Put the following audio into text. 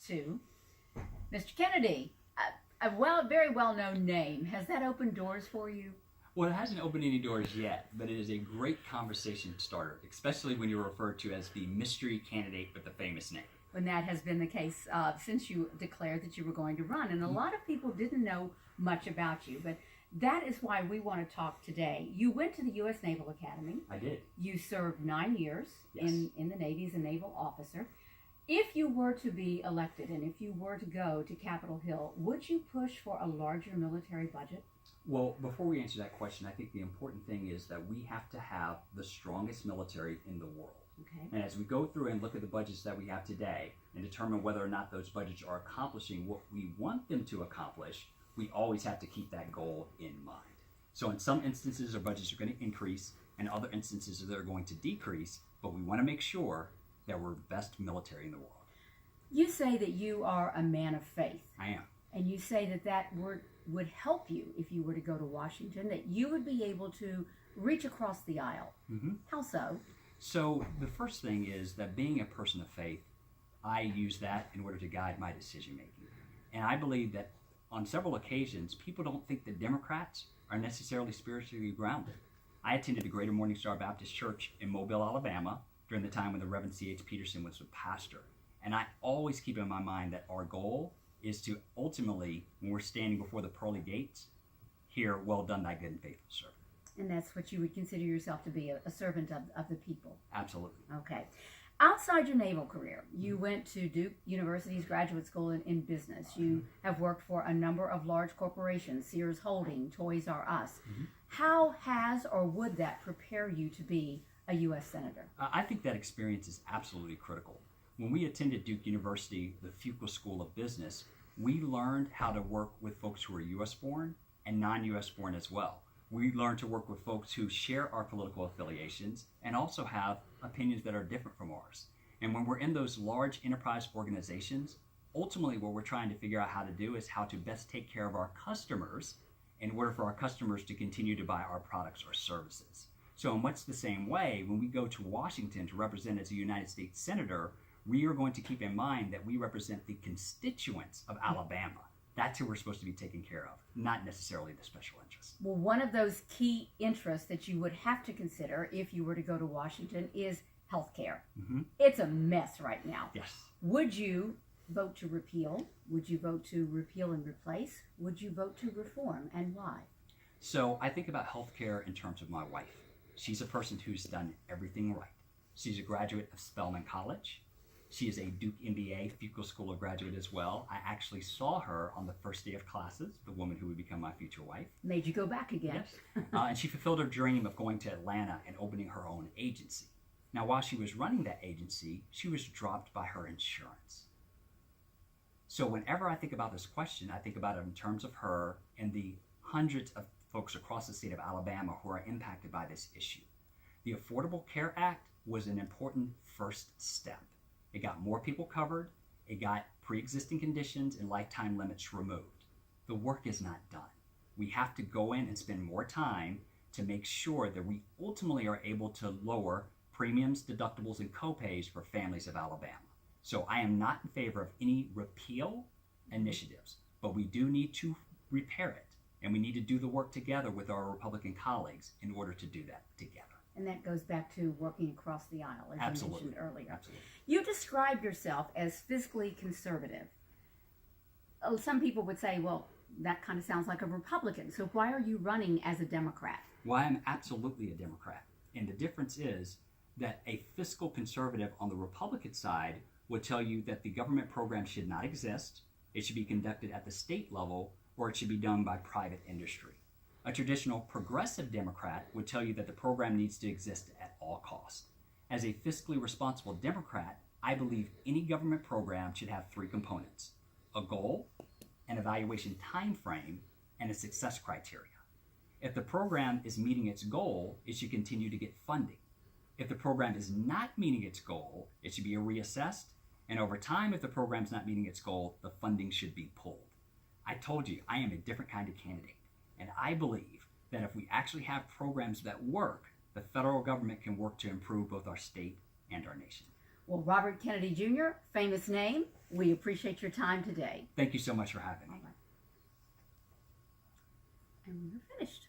to Mr. Kennedy. Very well-known name. Has that opened doors for you? Well, it hasn't opened any doors yet, but it is a great conversation starter, especially when you're referred to as the mystery candidate with the famous name. And that has been the case since you declared that you were going to run. And a lot of people didn't know much about you, but that is why we want to talk today. You went to the U.S. Naval Academy. I did. You served 9 years Yes. in the Navy as a naval officer. If you were to be elected and if you were to go to Capitol Hill, would you push for a larger military budget? Well, before we answer that question, I think the important thing is that we have to have the strongest military in the world. Okay. And as we go through and look at the budgets that we have today and determine whether or not those budgets are accomplishing what we want them to accomplish, we always have to keep that goal in mind. So in some instances, our budgets are going to increase, and other instances they're going to decrease, but we want to make sure that we're the best military in the world. You say that you are a man of faith. I am. And you say that that would help you if you were to go to Washington, that you would be able to reach across the aisle. Mm-hmm. How so? So the first thing is that being a person of faith, I use that in order to guide my decision making. And I believe that on several occasions, people don't think that Democrats are necessarily spiritually grounded. I attended the Greater Morning Star Baptist Church in Mobile, Alabama, during the time when the Reverend C.H. Peterson was a pastor. And I always keep in my mind that our goal is to ultimately, when we're standing before the pearly gates, hear, "Well done, thy good and faithful servant." And that's what you would consider yourself to be, a servant of the people. Absolutely. Okay. Outside your naval career, you went to Duke University's graduate school in business. You have worked for a number of large corporations, Sears Holding, Toys R Us. Mm-hmm. How has or would that prepare you to be a U.S. Senator? I think that experience is absolutely critical. When we attended Duke University, the Fuqua School of Business, we learned how to work with folks who are U.S. born and non-U.S. born as well. We learned to work with folks who share our political affiliations and also have opinions that are different from ours. And when we're in those large enterprise organizations, ultimately what we're trying to figure out how to do is how to best take care of our customers in order for our customers to continue to buy our products or services. So in much the same way, when we go to Washington to represent as a United States Senator, we are going to keep in mind that we represent the constituents of Alabama. That's who we're supposed to be taking care of, not necessarily the special interests. Well, one of those key interests that you would have to consider if you were to go to Washington is health care. Mm-hmm. It's a mess right now. Yes. Would you vote to repeal? Would you vote to repeal and replace? Would you vote to reform, and why? So I think about healthcare in terms of my wife. She's a person who's done everything right. She's a graduate of Spelman College. She is a Duke MBA Fuqua School of Graduate as well. I actually saw her on the first day of classes, the woman who would become my future wife. Made you go back again. Yes. And she fulfilled her dream of going to Atlanta and opening her own agency. Now, while she was running that agency, she was dropped by her insurance. So whenever I think about this question, I think about it in terms of her and the hundreds of folks across the state of Alabama who are impacted by this issue. The Affordable Care Act was an important first step. It got more people covered, it got pre-existing conditions and lifetime limits removed. The work is not done. We have to go in and spend more time to make sure that we ultimately are able to lower premiums, deductibles, and copays for families of Alabama. So I am not in favor of any repeal initiatives, but we do need to repair it. And we need to do the work together with our Republican colleagues in order to do that together. And that goes back to working across the aisle, as Absolutely. you mentioned earlier. Absolutely. You describe yourself as fiscally conservative. Some people would say, well, that kind of sounds like a Republican. So why are you running as a Democrat? Well, I am absolutely a Democrat. And the difference is that a fiscal conservative on the Republican side would tell you that the government program should not exist. It should be conducted at the state level, or it should be done by private industry. A traditional progressive Democrat would tell you that the program needs to exist at all costs. As a fiscally responsible Democrat, I believe any government program should have three components: a goal, an evaluation time frame, and a success criteria. If the program is meeting its goal, it should continue to get funding. If the program is not meeting its goal, it should be reassessed, and over time, if the program is not meeting its goal, the funding should be pulled. I told you, I am a different kind of candidate. And I believe that if we actually have programs that work, the federal government can work to improve both our state and our nation. Well, Robert Kennedy Jr., famous name, we appreciate your time today. Thank you so much for having me. And we're finished.